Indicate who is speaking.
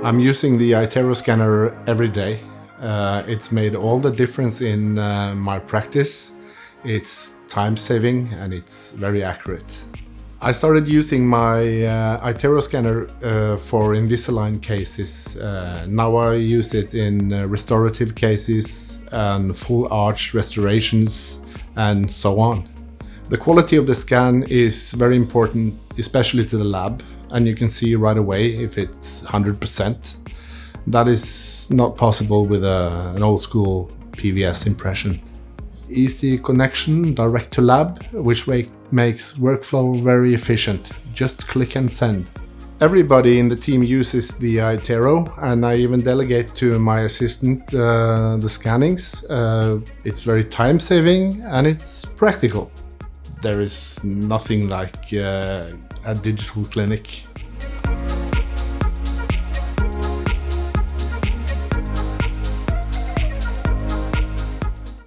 Speaker 1: I'm using the iTero scanner every day. It's made all the difference in my practice. It's time saving and it's very accurate. I started using my iTero scanner for Invisalign cases. Now I use it in restorative cases and full arch restorations and so on. The quality of the scan is very important, especially to the lab, and you can see right away if it's 100%. That is not possible with an old school PVS impression. Easy connection direct to lab, which makes workflow very efficient. Just click and send. Everybody in the team uses the iTero, and I even delegate to my assistant the scannings. It's very time saving and it's practical. There is nothing like a digital clinic.